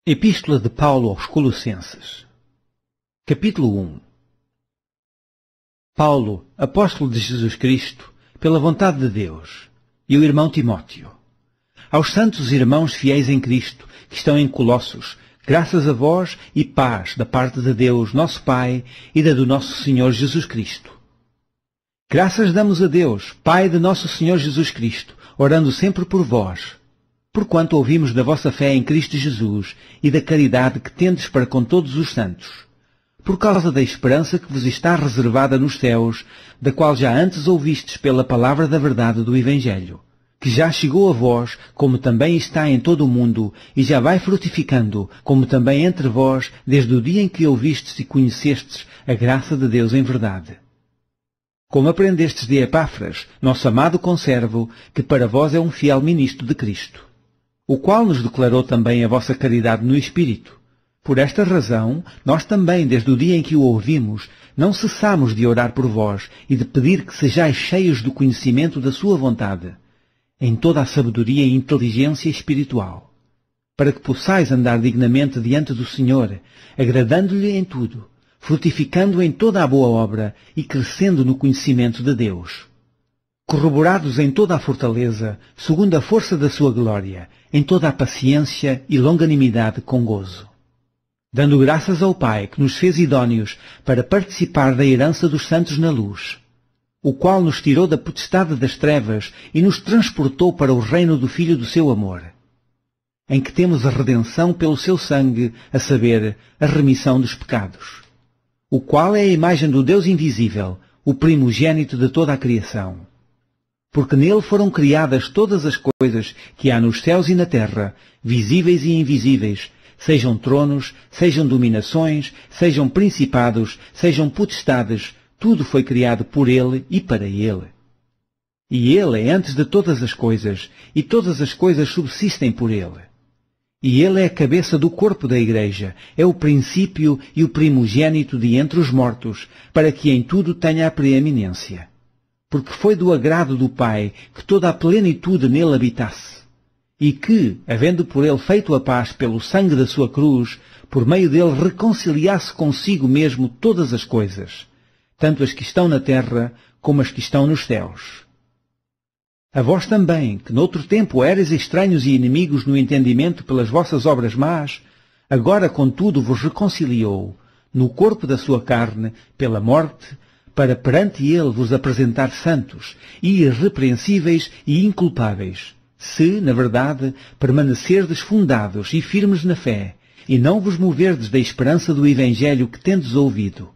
Epístola de Paulo aos Colossenses. Capítulo 1. Paulo, apóstolo de Jesus Cristo, pela vontade de Deus, e o irmão Timóteo. Aos santos irmãos fiéis em Cristo, que estão em Colossos, graças a vós e paz da parte de Deus, nosso Pai, e da do nosso Senhor Jesus Cristo. Graças damos a Deus, Pai de nosso Senhor Jesus Cristo, orando sempre por vós, porquanto ouvimos da vossa fé em Cristo Jesus e da caridade que tendes para com todos os santos, por causa da esperança que vos está reservada nos céus, da qual já antes ouvistes pela palavra da verdade do Evangelho, que já chegou a vós, como também está em todo o mundo, e já vai frutificando, como também entre vós, desde o dia em que ouvistes e conhecestes a graça de Deus em verdade. Como aprendestes de Epáfras, nosso amado conservo, que para vós é um fiel ministro de Cristo, o qual nos declarou também a vossa caridade no Espírito. Por esta razão, nós também, desde o dia em que o ouvimos, não cessamos de orar por vós e de pedir que sejais cheios do conhecimento da sua vontade, em toda a sabedoria e inteligência espiritual, para que possais andar dignamente diante do Senhor, agradando-lhe em tudo, frutificando em toda a boa obra e crescendo no conhecimento de Deus, corroborados em toda a fortaleza, segundo a força da sua glória, em toda a paciência e longanimidade com gozo, dando graças ao Pai que nos fez idôneos para participar da herança dos santos na luz, o qual nos tirou da potestade das trevas e nos transportou para o reino do Filho do seu amor, em que temos a redenção pelo seu sangue, a saber, a remissão dos pecados, o qual é a imagem do Deus invisível, o primogênito de toda a criação. Porque nele foram criadas todas as coisas que há nos céus e na terra, visíveis e invisíveis, sejam tronos, sejam dominações, sejam principados, sejam potestades, tudo foi criado por ele e para ele. E ele é antes de todas as coisas, e todas as coisas subsistem por ele. E ele é a cabeça do corpo da Igreja, é o princípio e o primogênito de entre os mortos, para que em tudo tenha a preeminência. Porque foi do agrado do Pai que toda a plenitude nele habitasse, e que, havendo por ele feito a paz pelo sangue da sua cruz, por meio dele reconciliasse consigo mesmo todas as coisas, tanto as que estão na terra como as que estão nos céus. A vós também, que noutro tempo erais estranhos e inimigos no entendimento pelas vossas obras más, agora contudo vos reconciliou, no corpo da sua carne, pela morte, para perante ele vos apresentar santos, e irrepreensíveis e inculpáveis, se, na verdade, permanecerdes fundados e firmes na fé, e não vos moverdes da esperança do Evangelho que tendes ouvido,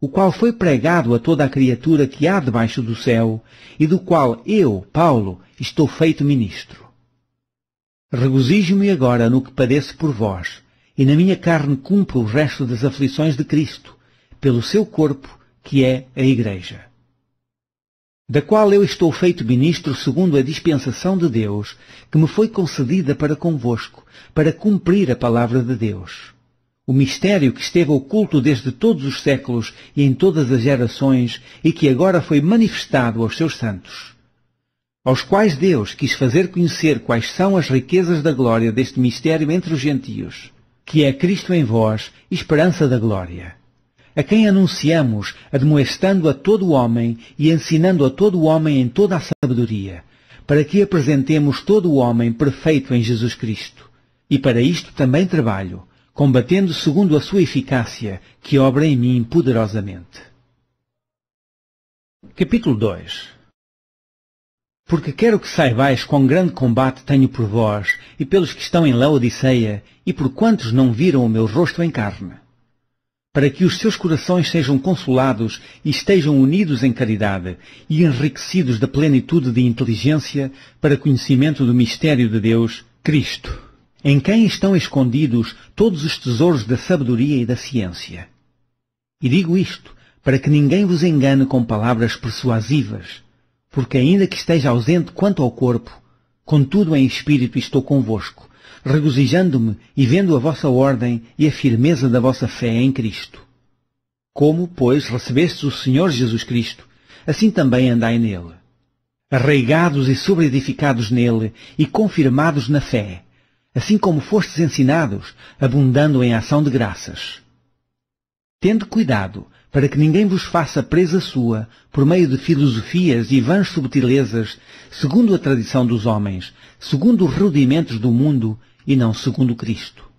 o qual foi pregado a toda a criatura que há debaixo do céu, e do qual eu, Paulo, estou feito ministro. Regozijo-me agora no que padeço por vós, e na minha carne cumpro o resto das aflições de Cristo, pelo seu corpo, que é a Igreja, da qual eu estou feito ministro segundo a dispensação de Deus, que me foi concedida para convosco, para cumprir a palavra de Deus, o mistério que esteve oculto desde todos os séculos e em todas as gerações, e que agora foi manifestado aos seus santos, aos quais Deus quis fazer conhecer quais são as riquezas da glória deste mistério entre os gentios, que é Cristo em vós, esperança da glória, a quem anunciamos, admoestando a todo o homem e ensinando a todo o homem em toda a sabedoria, para que apresentemos todo o homem perfeito em Jesus Cristo. E para isto também trabalho, combatendo segundo a sua eficácia, que obra em mim poderosamente. Capítulo 2. Porque quero que saibais quão grande combate tenho por vós, e pelos que estão em Laodiceia, e por quantos não viram o meu rosto em carne, para que os seus corações sejam consolados e estejam unidos em caridade e enriquecidos da plenitude de inteligência para conhecimento do mistério de Deus, Cristo, em quem estão escondidos todos os tesouros da sabedoria e da ciência. E digo isto para que ninguém vos engane com palavras persuasivas, porque ainda que esteja ausente quanto ao corpo, contudo em espírito estou convosco, regozijando-me e vendo a vossa ordem e a firmeza da vossa fé em Cristo. Como, pois, recebestes o Senhor Jesus Cristo, assim também andai nele, arraigados e sobreedificados nele e confirmados na fé, assim como fostes ensinados, abundando em ação de graças. Tende cuidado, para que ninguém vos faça presa sua, por meio de filosofias e vãs subtilezas, segundo a tradição dos homens, segundo os rudimentos do mundo, e não segundo Cristo.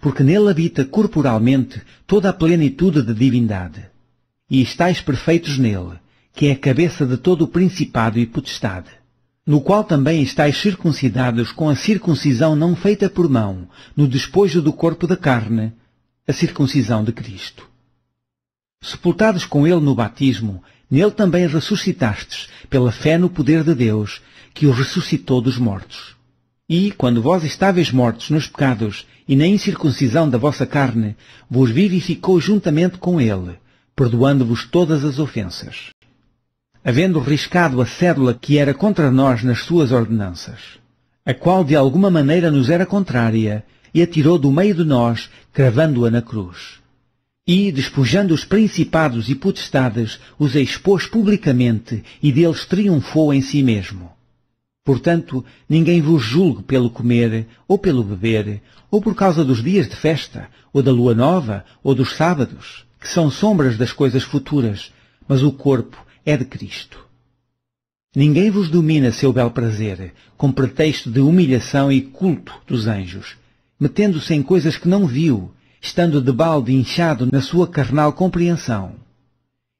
Porque nele habita corporalmente toda a plenitude de divindade. E estáis perfeitos nele, que é a cabeça de todo o principado e potestade, no qual também estáis circuncidados com a circuncisão não feita por mão, no despojo do corpo da carne, a circuncisão de Cristo. Sepultados com ele no batismo, nele também ressuscitastes, pela fé no poder de Deus, que o ressuscitou dos mortos. E, quando vós estáveis mortos nos pecados e na incircuncisão da vossa carne, vos vivificou juntamente com ele, perdoando-vos todas as ofensas, havendo riscado a cédula que era contra nós nas suas ordenanças, a qual de alguma maneira nos era contrária, e a tirou do meio de nós, cravando-a na cruz. E, despojando os principados e potestades, os expôs publicamente, e deles triunfou em si mesmo. Portanto, ninguém vos julgue pelo comer, ou pelo beber, ou por causa dos dias de festa, ou da lua nova, ou dos sábados, que são sombras das coisas futuras, mas o corpo é de Cristo. Ninguém vos domina seu bel prazer, com pretexto de humilhação e culto dos anjos, metendo-se em coisas que não viu, estando de balde inchado na sua carnal compreensão,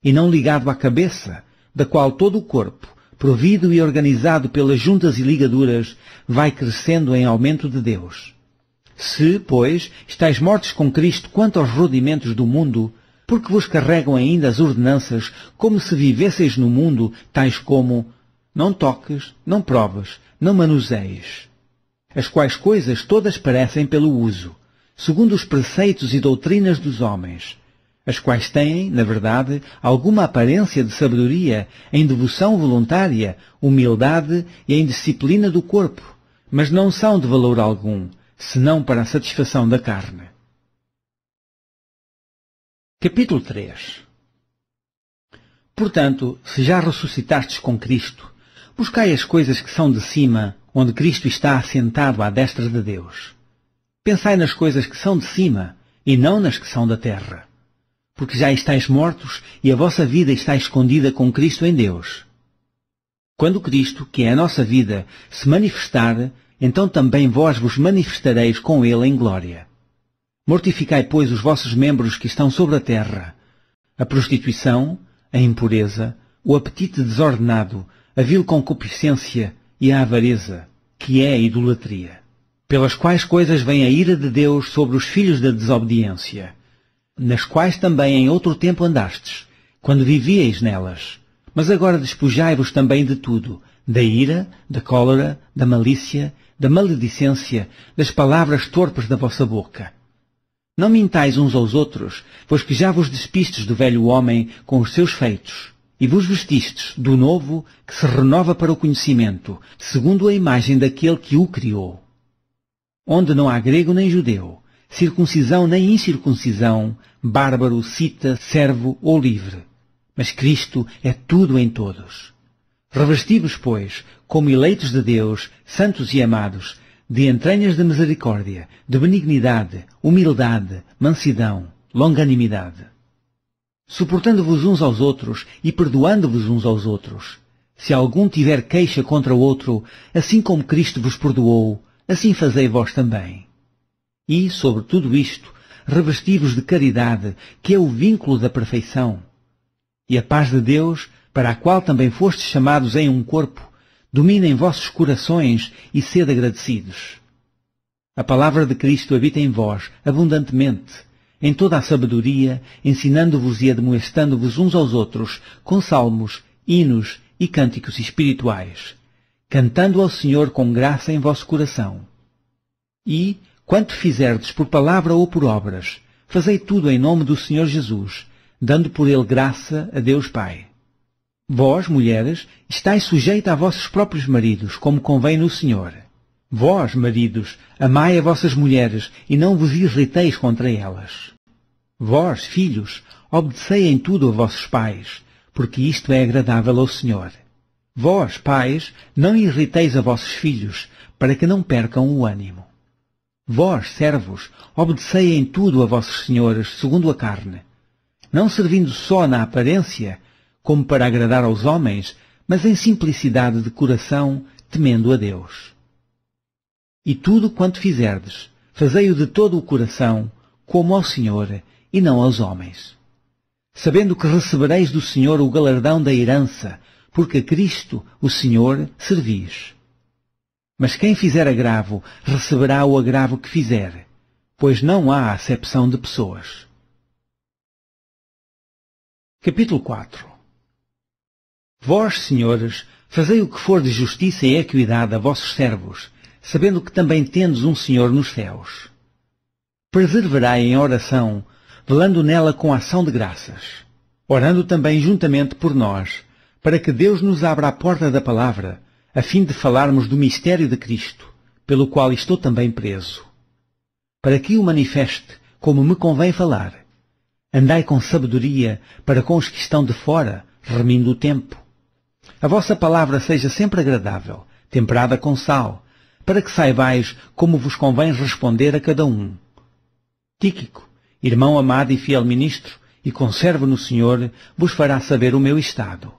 e não ligado à cabeça, da qual todo o corpo, provido e organizado pelas juntas e ligaduras, vai crescendo em aumento de Deus. Se, pois, estáis mortos com Cristo quanto aos rudimentos do mundo, porque vos carregam ainda as ordenanças, como se vivesseis no mundo, tais como: não toques, não proves, não manuseis, as quais coisas todas parecem pelo uso, segundo os preceitos e doutrinas dos homens, as quais têm, na verdade, alguma aparência de sabedoria, em devoção voluntária, humildade e em disciplina do corpo, mas não são de valor algum, senão para a satisfação da carne. Capítulo 3. Portanto, se já ressuscitastes com Cristo, buscai as coisas que são de cima, onde Cristo está assentado à destra de Deus. Pensai nas coisas que são de cima, e não nas que são da terra. Porque já estáis mortos, e a vossa vida está escondida com Cristo em Deus. Quando Cristo, que é a nossa vida, se manifestar, então também vós vos manifestareis com ele em glória. Mortificai, pois, os vossos membros que estão sobre a terra: a prostituição, a impureza, o apetite desordenado, a vil concupiscência e a avareza, que é a idolatria, pelas quais coisas vem a ira de Deus sobre os filhos da desobediência, nas quais também em outro tempo andastes, quando vivieis nelas. Mas agora despojai-vos também de tudo: da ira, da cólera, da malícia, da maledicência, das palavras torpes da vossa boca. Não mintais uns aos outros, pois que já vos despistes do velho homem com os seus feitos, e vos vestistes do novo, que se renova para o conhecimento, segundo a imagem daquele que o criou. Onde não há grego nem judeu, circuncisão nem incircuncisão, bárbaro, cita, servo ou livre, mas Cristo é tudo em todos. Revesti-vos, pois, como eleitos de Deus, santos e amados, de entranhas de misericórdia, de benignidade, humildade, mansidão, longanimidade, suportando-vos uns aos outros e perdoando-vos uns aos outros. Se algum tiver queixa contra o outro, assim como Cristo vos perdoou, assim fazei vós também. E, sobre tudo isto, revesti-vos de caridade, que é o vínculo da perfeição. E a paz de Deus, para a qual também fostes chamados em um corpo, domina em vossos corações e sede agradecidos. A palavra de Cristo habita em vós abundantemente, em toda a sabedoria, ensinando-vos e admoestando-vos uns aos outros, com salmos, hinos e cânticos espirituais, cantando ao Senhor com graça em vosso coração. E, quanto fizerdes por palavra ou por obras, fazei tudo em nome do Senhor Jesus, dando por ele graça a Deus Pai. Vós, mulheres, estáis sujeitas a vossos próprios maridos, como convém no Senhor. Vós, maridos, amai a vossas mulheres, e não vos irriteis contra elas. Vós, filhos, obedecei em tudo a vossos pais, porque isto é agradável ao Senhor. Vós, pais, não irriteis a vossos filhos, para que não percam o ânimo. Vós, servos, obedecei em tudo a vossos senhores, segundo a carne, não servindo só na aparência, como para agradar aos homens, mas em simplicidade de coração, temendo a Deus. E tudo quanto fizerdes, fazei-o de todo o coração, como ao Senhor, e não aos homens, sabendo que recebereis do Senhor o galardão da herança, porque a Cristo, o Senhor, servis. Mas quem fizer agravo, receberá o agravo que fizer, pois não há acepção de pessoas. Capítulo 4. Vós, senhores, fazei o que for de justiça e equidade a vossos servos, sabendo que também tendes um Senhor nos céus. Perseverai em oração, velando nela com ação de graças, orando também juntamente por nós, para que Deus nos abra a porta da palavra, a fim de falarmos do mistério de Cristo, pelo qual estou também preso. Para que o manifeste, como me convém falar. Andai com sabedoria para com os que estão de fora, remindo o tempo. A vossa palavra seja sempre agradável, temperada com sal, para que saibais como vos convém responder a cada um. Tíquico, irmão amado e fiel ministro, e conservo no Senhor, vos fará saber o meu estado.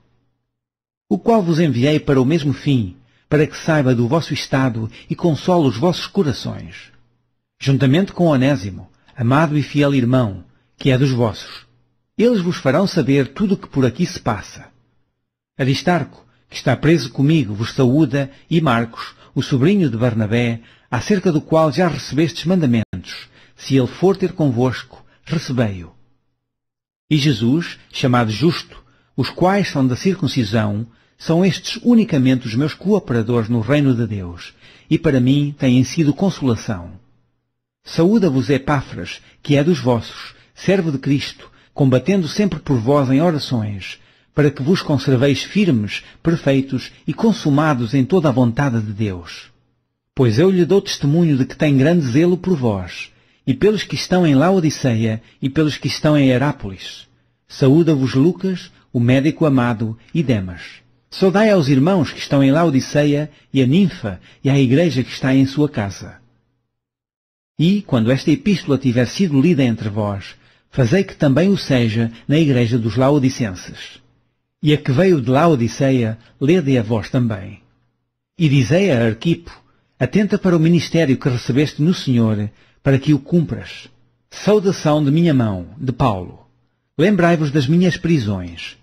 O qual vos enviei para o mesmo fim, para que saiba do vosso estado e console os vossos corações. Juntamente com Onésimo, amado e fiel irmão, que é dos vossos. Eles vos farão saber tudo o que por aqui se passa. Aristarco, que está preso comigo, vos saúda, e Marcos, o sobrinho de Barnabé, acerca do qual já recebestes mandamentos. Se ele for ter convosco, recebei-o. E Jesus, chamado Justo, os quais são da circuncisão, são estes unicamente os meus cooperadores no reino de Deus, e para mim têm sido consolação. Saúda-vos Epáfras, que é dos vossos, servo de Cristo, combatendo sempre por vós em orações, para que vos conserveis firmes, perfeitos e consumados em toda a vontade de Deus. Pois eu lhe dou testemunho de que tem grande zelo por vós, e pelos que estão em Laodiceia e pelos que estão em Herápolis. Saúda-vos Lucas, o médico amado, e Demas. Saudai aos irmãos que estão em Laodiceia e a Ninfa e à igreja que está em sua casa. E, quando esta epístola tiver sido lida entre vós, fazei que também o seja na igreja dos laodicenses. E a que veio de Laodiceia, lede a vós também. E dizei a Arquipo, atenta para o ministério que recebeste no Senhor, para que o cumpras. Saudação de minha mão, de Paulo. Lembrai-vos das minhas prisões.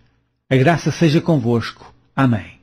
A graça seja convosco. Amém.